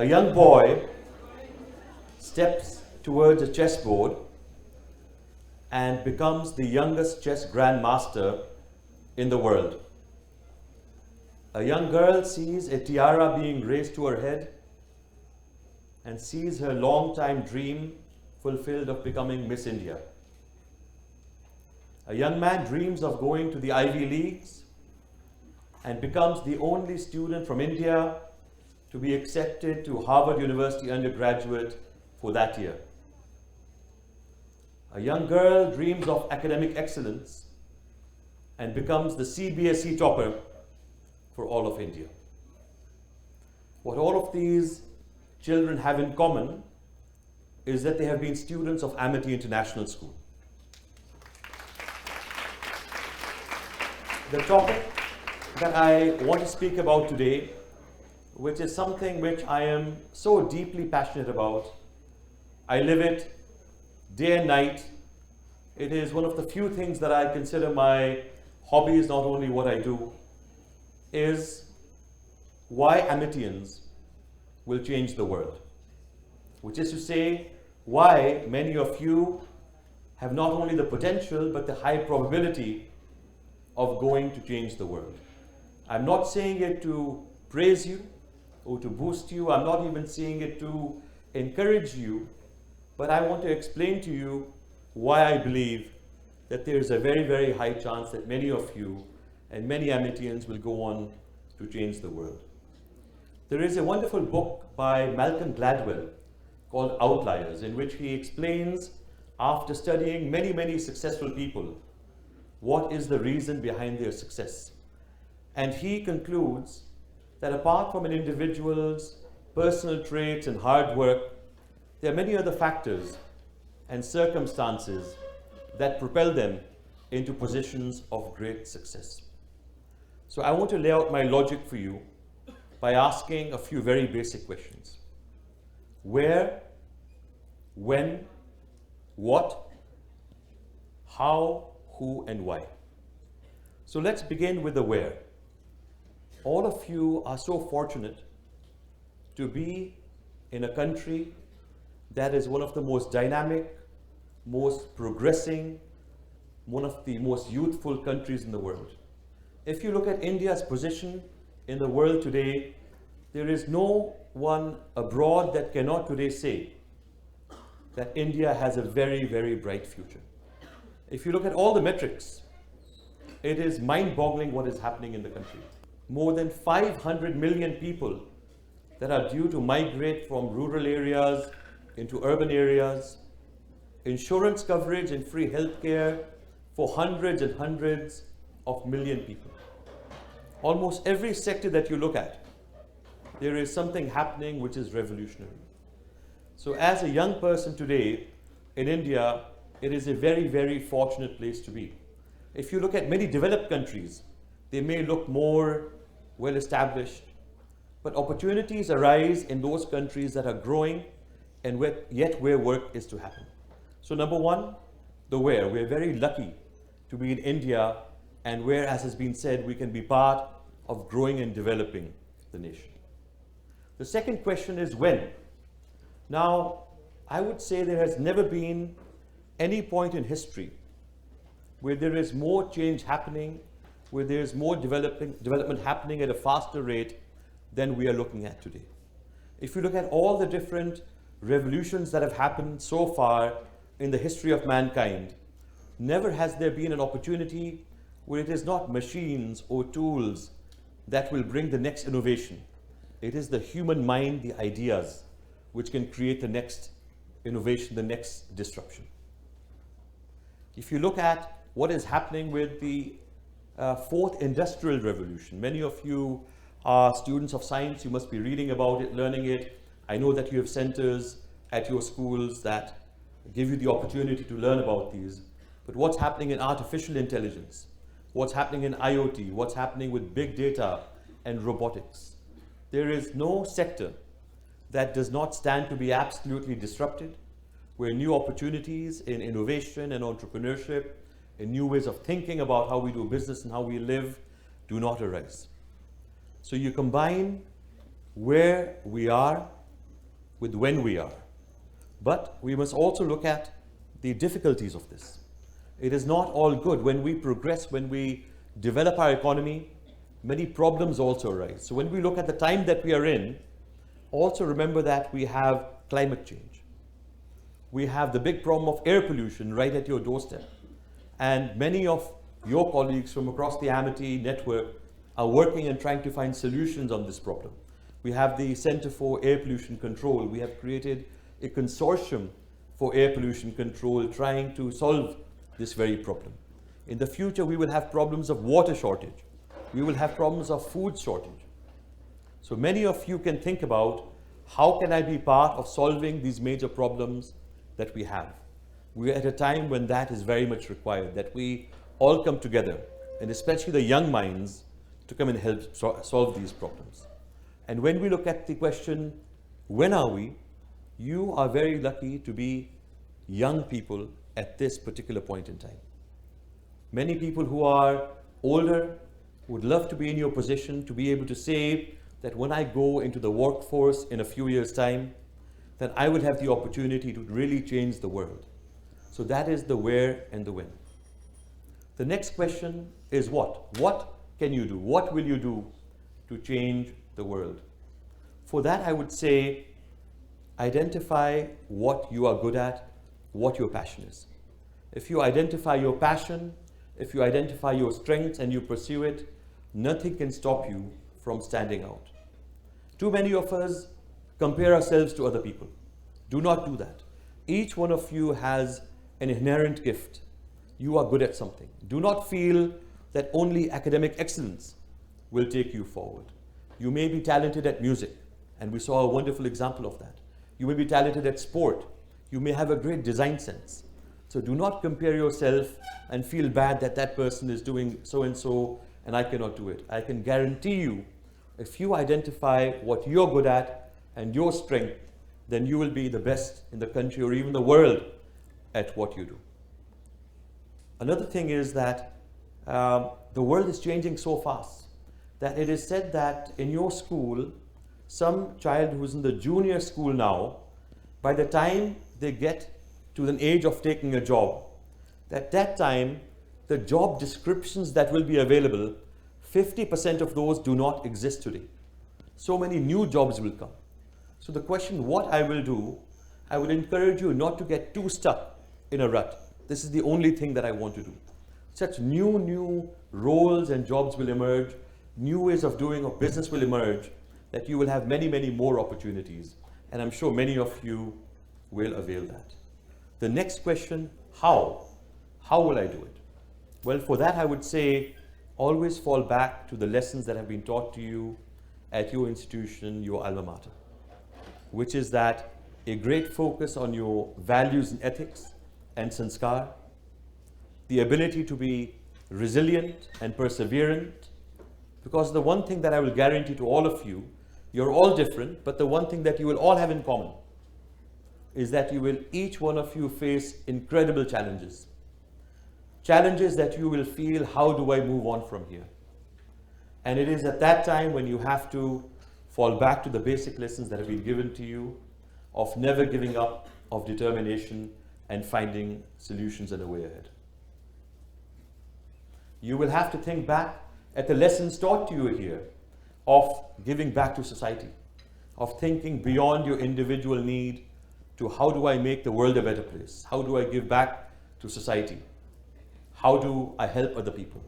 A young boy steps towards a chessboard and becomes the youngest chess grandmaster in the world. A young girl sees a tiara being raised to her head and sees her long-time dream fulfilled of becoming Miss India. A young man dreams of going to the Ivy Leagues and becomes the only student from India to be accepted to Harvard University undergraduate for that year. A young girl dreams of academic excellence and becomes the CBSE topper for all of India. What all of these children have in common is that they have been students of Amity International School. The topic that I want to speak about today, which is something which I am so deeply passionate about, I live it day and night. It is one of the few things that I consider my hobbies, not only what I do, is why Amitians will change the world. Which is to say, why many of you have not only the potential, but the high probability of going to change the world. I'm not saying it to praise you or to boost you. I'm not even saying it to encourage you, but I want to explain to you why I believe that there is a very, very high chance that many of you and many Amitians will go on to change the world. There is a wonderful book by Malcolm Gladwell called Outliers, in which he explains, after studying many, many successful people, what is the reason behind their success. And he concludes that apart from an individual's personal traits and hard work, there are many other factors and circumstances that propel them into positions of great success. So I want to lay out my logic for you by asking a few very basic questions. Where, when, what, how, who, and why. So let's begin with the where. All of you are so fortunate to be in a country that is one of the most dynamic, most progressing, one of the most youthful countries in the world. If you look at India's position in the world today, there is no one abroad that cannot today say that India has a very, very bright future. If you look at all the metrics, it is mind-boggling what is happening in the country. More than 500 million people that are due to migrate from rural areas into urban areas, insurance coverage and free healthcare for hundreds and hundreds of million people. Almost every sector that you look at, there is something happening which is revolutionary. So as a young person today in India, it is a very, very fortunate place to be. If you look at many developed countries, they may look more well established, but opportunities arise in those countries that are growing and yet where work is to happen. So number one, the where. We're very lucky to be in India, and where, as has been said, we can be part of growing and developing the nation. The second question is when. Now, I would say there has never been any point in history where there is more change happening, where there is more development happening at a faster rate than we are looking at today. If you look at all the different revolutions that have happened so far in the history of mankind, never has there been an opportunity where it is not machines or tools that will bring the next innovation. It is the human mind, the ideas, which can create the next innovation, the next disruption. If you look at what is happening with the fourth industrial revolution, many of you are students of science, you must be reading about it, learning it. I know that you have centers at your schools that give you the opportunity to learn about these. But what's happening in artificial intelligence? What's happening in IoT? What's happening with big data and robotics? There is no sector that does not stand to be absolutely disrupted, where new opportunities in innovation and entrepreneurship, and new ways of thinking about how we do business and how we live do not arise. So you combine where we are with when we are. But we must also look at the difficulties of this. It is not all good. When we progress, when we develop our economy, many problems also arise. So when we look at the time that we are in, also remember that we have climate change. We have the big problem of air pollution right at your doorstep. And many of your colleagues from across the Amity network are working and trying to find solutions on this problem. We have the Center for Air Pollution Control. We have created a consortium for air pollution control trying to solve this very problem. In the future, we will have problems of water shortage. We will have problems of food shortage. So many of you can think about, how can I be part of solving these major problems that we have? We're at a time when that is very much required, that we all come together, and especially the young minds, to come and help solve these problems. And when we look at the question, when are we? You are very lucky to be young people at this particular point in time. Many people who are older would love to be in your position to be able to say that when I go into the workforce in a few years' time, then I will have the opportunity to really change the world. So that is the where and the when. The next question is what? What can you do? What will you do to change the world? For that, I would say, identify what you are good at, what your passion is. If you identify your passion, if you identify your strengths and you pursue it, nothing can stop you from standing out. Too many of us compare ourselves to other people. Do not do that. Each one of you has an inherent gift. You are good at something. Do not feel that only academic excellence will take you forward. You may be talented at music, and we saw a wonderful example of that. You may be talented at sport. You may have a great design sense. So do not compare yourself and feel bad that that person is doing so and so and I cannot do it. I can guarantee you, if you identify what you're good at and your strength, then you will be the best in the country or even the world at what you do. Another thing is that the world is changing so fast that it is said that in your school, some child who's in the junior school now, by the time they get to an age of taking a job, at that time, the job descriptions that will be available, 50% of those do not exist today. So many new jobs will come. So the question, what I will do, I would encourage you not to get too stuck in a rut. This is the only thing that I want to do. Such new roles and jobs will emerge, new ways of doing of business will emerge, that you will have many more opportunities. And I'm sure many of you will avail that. The next question, how? How will I do it? Well, for that I would say, always fall back to the lessons that have been taught to you at your institution, your alma mater, which is that a great focus on your values and ethics and sanskar, the ability to be resilient and perseverant, because the one thing that I will guarantee to all of you, you're all different, but the one thing that you will all have in common is that you will, each one of you, face incredible challenges. Challenges that you will feel, how do I move on from here? And it is at that time when you have to fall back to the basic lessons that have been given to you of never giving up, of determination, and finding solutions and a way ahead. You will have to think back at the lessons taught to you here of giving back to society, of thinking beyond your individual need to how do I make the world a better place? How do I give back to society? How do I help other people?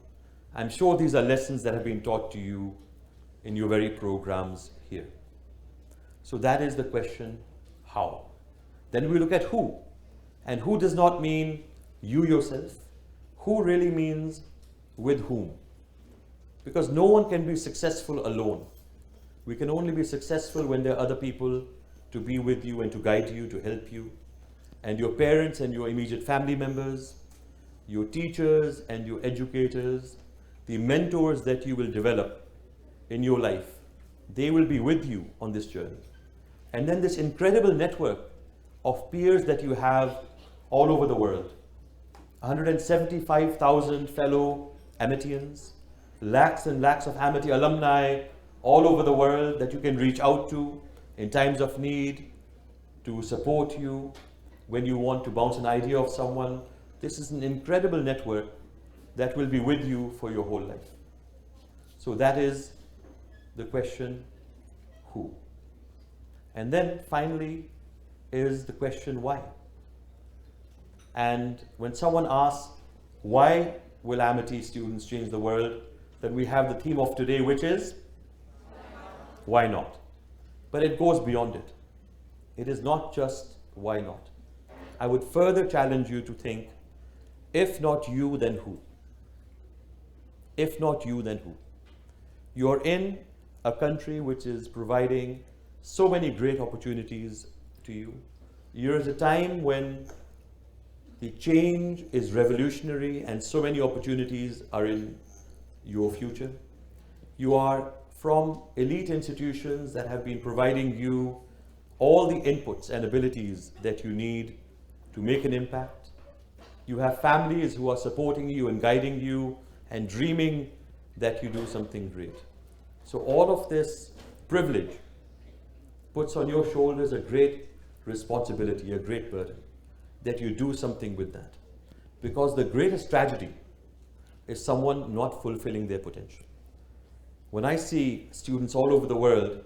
I'm sure these are lessons that have been taught to you in your very programs here. So that is the question, how? Then we look at who. And who does not mean you yourself. Who really means with whom. Because no one can be successful alone. We can only be successful when there are other people to be with you and to guide you, to help you. And your parents and your immediate family members, your teachers and your educators, the mentors that you will develop in your life, they will be with you on this journey. And then this incredible network of peers that you have all over the world. 175,000 fellow Amitians, lakhs and lakhs of Amity alumni all over the world that you can reach out to in times of need, to support you when you want to bounce an idea off someone. This is an incredible network that will be with you for your whole life. So that is the question, who? And then finally is the question, why? And when someone asks, why will Amity students change the world? Then we have the theme of today, which is, why not? But it goes beyond it. It is not just why not. I would further challenge you to think, if not you, then who? If not you, then who? You're in a country which is providing so many great opportunities to you. You're at a time when the change is revolutionary and so many opportunities are in your future. You are from elite institutions that have been providing you all the inputs and abilities that you need to make an impact. You have families who are supporting you and guiding you and dreaming that you do something great. So all of this privilege puts on your shoulders a great responsibility, a great burden, that you do something with that. Because the greatest tragedy is someone not fulfilling their potential. When I see students all over the world,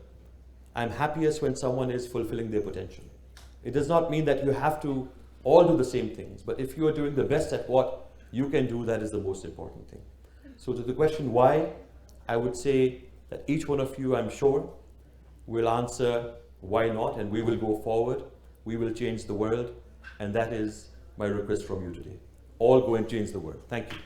I'm happiest when someone is fulfilling their potential. It does not mean that you have to all do the same things, but if you are doing the best at what you can do, that is the most important thing. So to the question why, I would say that each one of you, I'm sure, will answer why not, and we will go forward. We will change the world, and that is my request from you today. All go and change the world. Thank you.